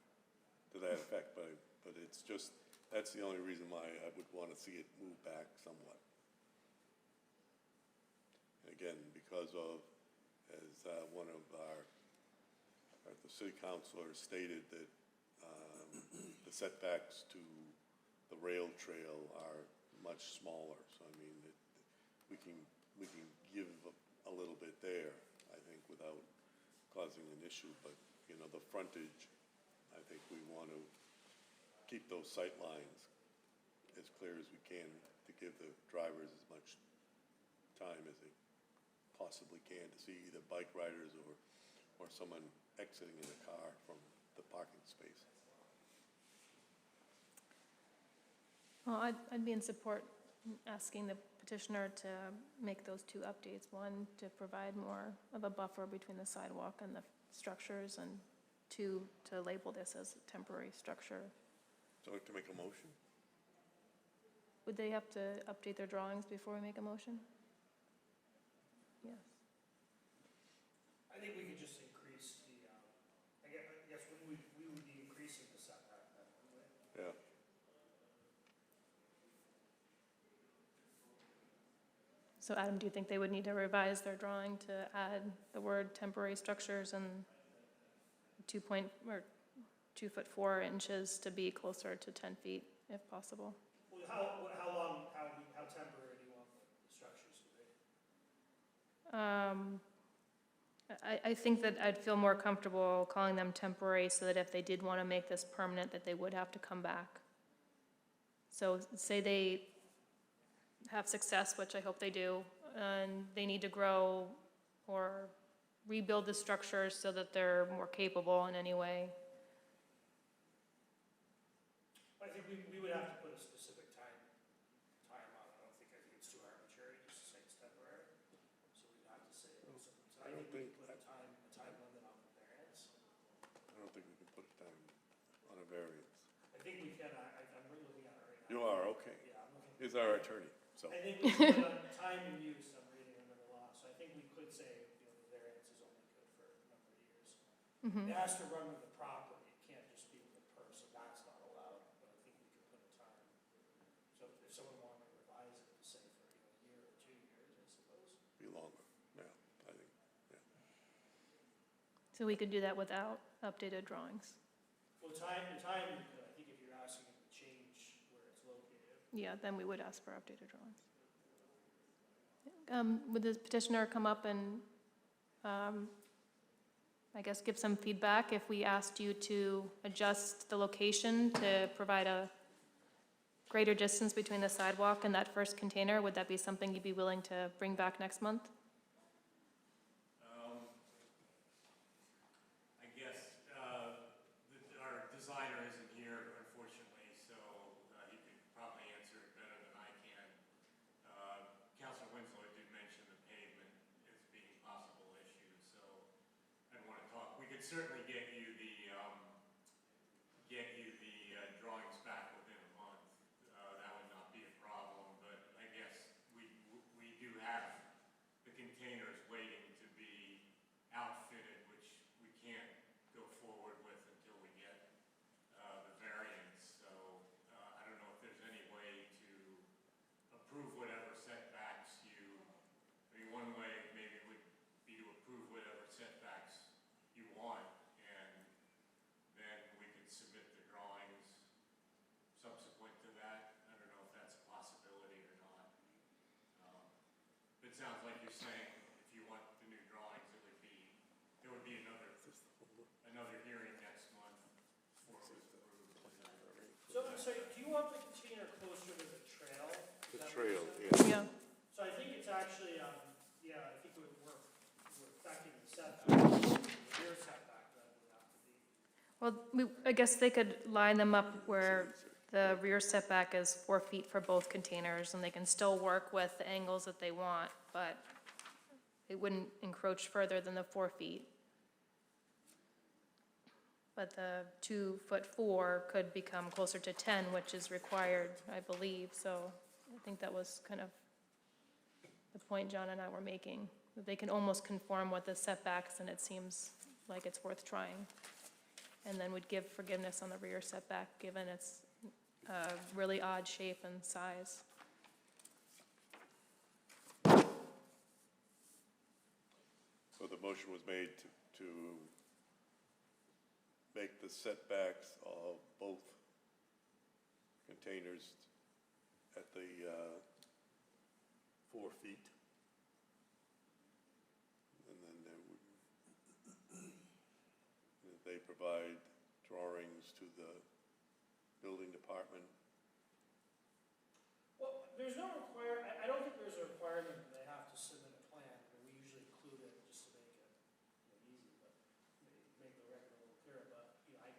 B: to that effect, but it's just, That's the only reason why I would want to see it move back somewhat. Again, because of, as one of the city councilors stated, that the setbacks to the rail trail are much smaller. So I mean, we can give a little bit there, I think, without causing an issue. But you know, the frontage, I think we want to keep those sight lines as clear as we can to give the drivers as much time as they possibly can to see either bike riders or someone exiting in a car from the parking space.
G: Well, I'd be in support asking the petitioner to make those two updates. One, to provide more of a buffer between the sidewalk and the structures, and two, to label this as a temporary structure.
B: So to make a motion?
G: Would they have to update their drawings before we make a motion? Yes.
C: I think we could just increase the, I guess we would be increasing the setback then, wouldn't we?
B: Yeah.
G: So Adam, do you think they would need to revise their drawing to add the word temporary structures and 2 foot 4 inches to be closer to 10 feet if possible?
C: Well, how temporary do you want the structures to be?
G: I think that I'd feel more comfortable calling them temporary, so that if they did want to make this permanent, that they would have to come back. So say they have success, which I hope they do, and they need to grow or rebuild the structures so that they're more capable in any way.
C: I think we would have to put a specific time on it. I think it's too arbitrary just to say it's temporary. So we'd have to say it also. So I think we could put a time limit on the variance.
B: I don't think we can put a time on a variance.
C: I think we can, I'm really looking at it right now.
B: You are, okay.
C: Yeah, I'm looking.
B: He's our attorney, so.
C: I think we could put a time and use, I'm reading under the law, so I think we could say, the variance is only good for a number of years. It has to run with the property, it can't just be with a person, that's not allowed, but I think we could put a time. So if someone wanted to revise it, to say for, a year or 2 years, I suppose.
B: Be longer, yeah, I think, yeah.
G: So we could do that without updated drawings.
C: Well, time you could, I think if you're asking them to change where it's located.
G: Yeah, then we would ask for updated drawings. Would the petitioner come up and, I guess, give some feedback if we asked you to adjust the location to provide a greater distance between the sidewalk and that first container? Would that be something you'd be willing to bring back next month?
E: I guess our designer isn't here, unfortunately, so he could probably answer it better than I can. Councilor Winslow did mention the pavement as being a possible issue, so I'd want to talk. We could certainly get you the drawings back within a month. That would not be a problem, but I guess we do have the containers waiting to be outfitted, which we can't go forward with until we get the variance. So I don't know if there's any way to approve whatever setbacks one way maybe would be to approve whatever setbacks you want, and then we could submit the drawings subsequent to that. I don't know if that's a possibility or not. It sounds like you're saying if you want the new drawings, there would be another hearing next month before it was approved.
C: So do you want the container closer to the trail?
B: The trail,
G: Yeah.
C: So I think it's actually, I think we're affecting the setback, the rear setback that would have to be.
G: Well, I guess they could line them up where the rear setback is 4 feet for both containers, and they can still work with the angles that they want, but it wouldn't encroach further than the 4 feet. But the 2 foot 4 could become closer to 10, which is required, I believe, so I think that was kind of the point John and I were making, that they can almost conform with the setbacks, and it seems like it's worth trying. And then we'd give forgiveness on the rear setback, given it's a really odd shape and size.
B: So the motion was made to make the setbacks of both containers at the 4 feet. And then they provide drawings to the building department.
C: Well, there's no I don't think there's a requirement that they have to submit a plan, but we usually include it just to make it, easy, but make the record a little clearer, but,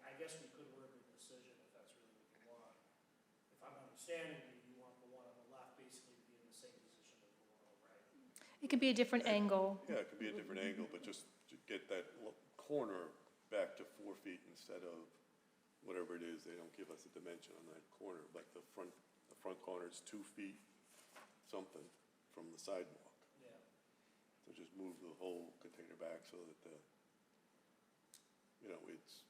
C: I guess we could word the decision if that's really what you want. If I'm understanding you want the one on the left basically to be in the same position as the one on the right.
G: It could be a different angle.
B: Yeah, it could be a different angle, but just to get that corner back to 4 feet instead of whatever it is. They don't give us a dimension on that corner, but the front corner is 2 feet something from the sidewalk.
C: Yeah.
B: So just move the whole container back so that it's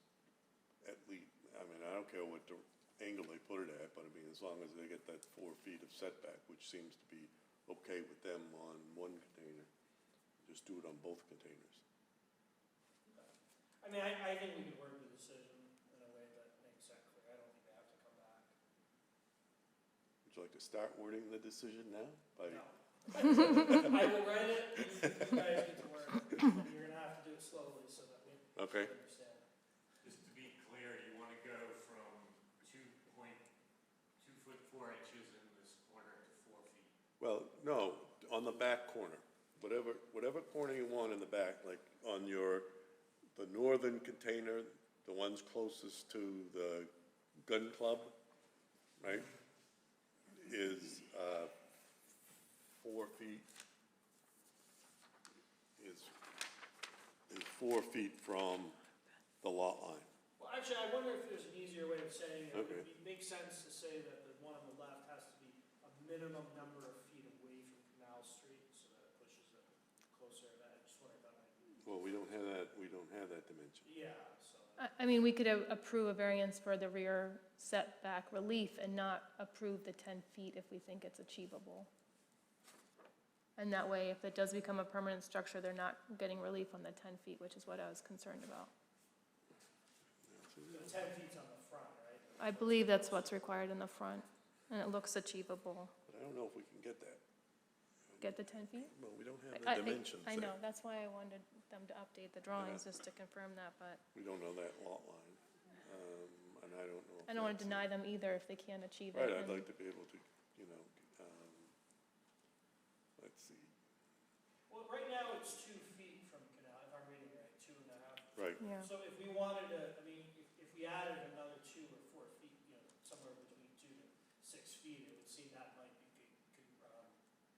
B: at least, I don't care what angle they put it at, but as long as they get that 4 feet of setback, which seems to be okay with them on one container, just do it on both containers.
C: Okay. I think we could word the decision in a way that makes that clear. I don't think they have to come back.
B: Would you like to start wording the decision now?
C: No. I will write it, you guys get to word it. You're gonna have to do it slowly so that we
B: Okay.
C: understand.
E: Just to be clear, you want to go from 2.2 foot 4 inches in this corner to 4 feet.
B: Well, no, on the back corner, whatever corner you want in the back, like on the northern container, the ones closest to the gun club, right, is 4 feet, is 4 feet from the lot line.
C: Well, actually, I wonder if there's an easier way of saying it.
B: Okay.
C: It makes sense to say that the one on the left has to be a minimum number of feet away from Canal Street so that it pushes it closer. I just wonder if that might be.
B: Well, we don't have that dimension.
C: Yeah, so.
G: We could approve a variance for the rear setback relief and not approve the 10 feet if we think it's achievable. And that way, if it does become a permanent structure, they're not getting relief on the 10 feet, which is what I was concerned about.
C: So the 10 feet's on the front, right?
G: I believe that's what's required in the front, and it looks achievable.
B: But I don't know if we can get that.
G: Get the 10 feet?
B: Well, we don't have the dimensions
G: I know,
B: there.
G: that's why I wanted them to update the drawings, just to confirm that, but
B: We don't know that lot line, and I don't know.
G: I don't want to deny them either if they can't achieve it.
B: Right, I'd
G: and-
B: like to be able to, let's see,
C: Well, right now it's 2 feet from Canal, if I'm reading right, 2.5.
B: right.
G: Yeah,
C: So if we wanted to, if we added another 2 or 4 feet, somewhere between 2 to 6 feet, it would seem that might be, could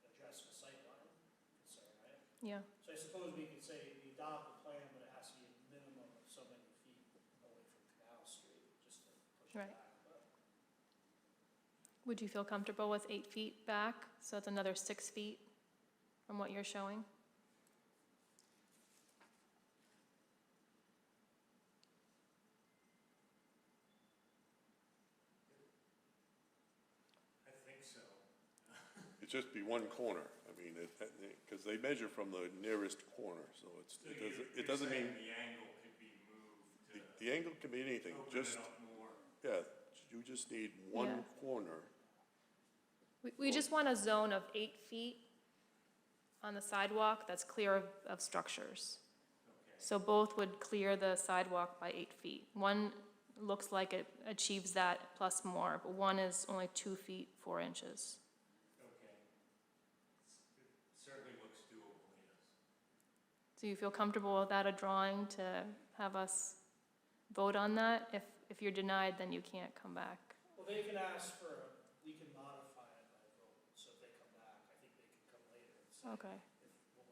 C: address the sightline concern, right?
G: yeah.
C: So I suppose we could say we adopt the plan, but it has to be a minimum of so many feet away from Canal Street, just to push it
G: Right.
C: back. But
G: Would you feel comfortable with 8 feet back? So that's another 6 feet from what you're showing?
E: I think so.
B: It'd just be one corner, because they measure from the nearest corner, so it doesn't mean,
E: The angle could be moved to
B: the angle can be anything,
E: open
B: just,
E: it up more.
B: yeah, you just need one
G: Yeah.
B: corner.
G: We just want a zone of 8 feet on the sidewalk that's clear of structures. So both would clear the sidewalk by 8 feet. One looks like it achieves that plus more, but one is only 2 feet, 4 inches.
E: Okay. It certainly looks doable, yes.
G: Do you feel comfortable without a drawing to have us vote on that? If you're denied, then you can't come back.
C: Well, they can ask we can modify it by vote, so if they come back, I think they can come later and say.
G: Okay,
C: The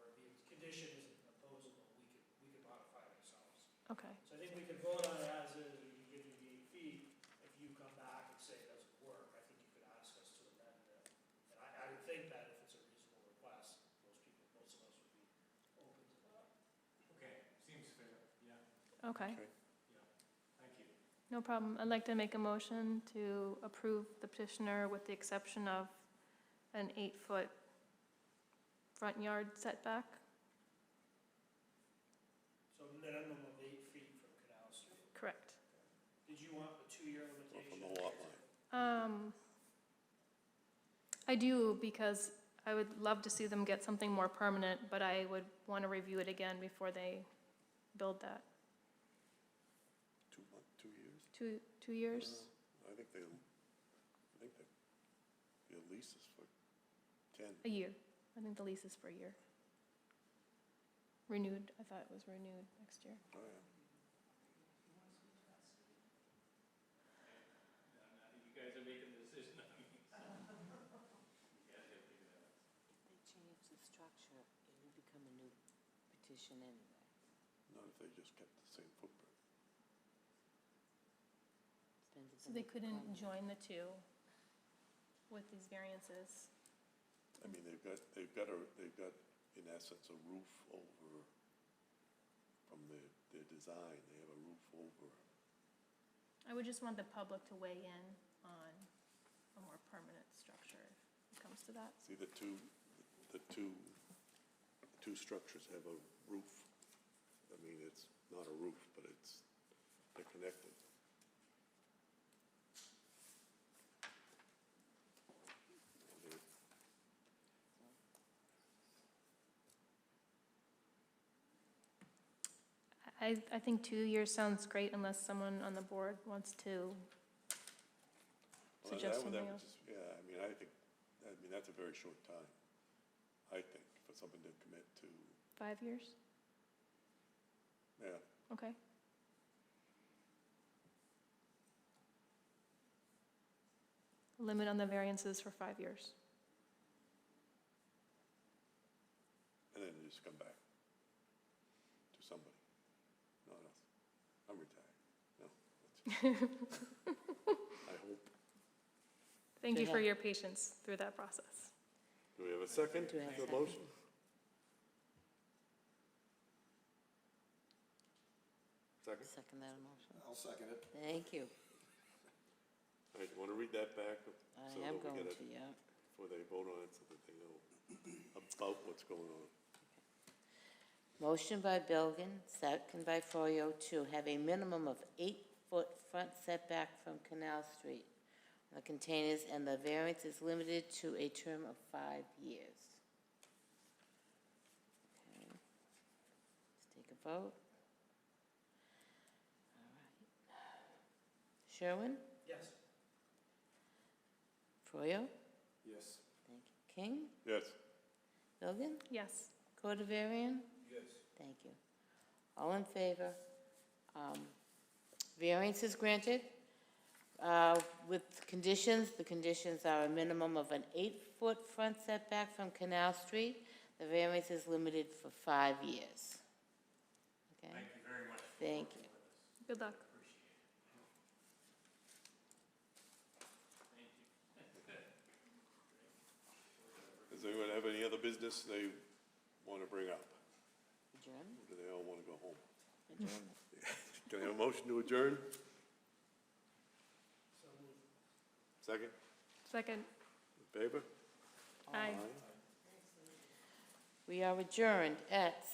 C: condition isn't opposable, we could modify it ourselves.
G: okay.
C: So I think we could vote on it as is, we can give you the 8 feet. If you come back and say it doesn't work, I think you could ask us to amend it. And I would think that if it's a reasonable request, most of us would be open to that.
E: Okay, seems fair, yeah,
G: Okay.
B: Okay.
E: yeah. Thank you.
G: No problem. I'd like to make a motion to approve the petitioner with the exception of an 8-foot front yard setback.
C: So minimum of 8 feet from Canal Street.
G: Correct.
C: Did you want the 2-year
B: Or
C: limitation?
B: from the lot line.
G: I do, because I would love to see them get something more permanent, but I would want to review it again before they build that.
B: 2 years?
G: 2 years?
B: I think the lease is for 10.
G: A year. I think the lease is for a year. Renewed, I thought it was renewed next year.
B: Oh, yeah.
H: You guys are making the decision on me. You guys gotta figure that out.
A: They change the structure, it would become a new petition anyway.
B: Not if they just kept the same footprint.
G: So they couldn't join the two with these variances?
B: I mean, they've got, in essence, a roof over, from their design, they have a roof over.
G: I would just want the public to weigh in on a more permanent structure when it comes to that.
B: See, the two structures have a roof. I mean, it's not a roof, but they're connected.
G: I think 2 years sounds great unless someone on the board wants to suggest something else.
B: Yeah, I mean, that's a very short time, I think, for someone to commit to,
G: 5 years?
B: yeah.
G: Okay. Limit on the variances for 5 years.
B: And then just come back to somebody, not us. I'm retired. No. I hope.
G: Thank you for your patience through that process.
B: Do we have a second
A: Do we have a
B: to the
A: second?
B: motion? Second?
A: Second that motion.
K: I'll second it.
A: Thank you.
B: All right, you want to read that back?
A: I
B: so
A: am
B: that we
A: going
B: get it
A: to, yeah.
B: Before they vote on it, so that they know about what's going on.
A: Motion by Bilgan, second by Froyo, to have a minimum of 8-foot front setback from Canal Street on the containers, and the variance is limited to a term of 5 years. Okay. Let's take a vote. All right. Sherwin?
C: Yes.
A: Froyo?
K: Yes.
A: Thank you. King?
B: Yes.
A: Bilgan?
G: Yes.
A: Cordovarian?
I: Yes.
A: Thank you. All in favor? Variance is granted with conditions. The conditions are a minimum of an 8-foot front setback from Canal Street. The variance is limited for 5 years. Okay?
E: Thank you very much.
A: Thank you.
G: Good luck.
B: Does anyone have any other business they want to bring up?
A: Adjourn?
B: Or do they all want to go home?
A: Adjourn.
B: Can I have a motion to adjourn?
C: So moved.
B: Second?
G: Second.
B: In favor?
G: Aye.
A: We are adjourned at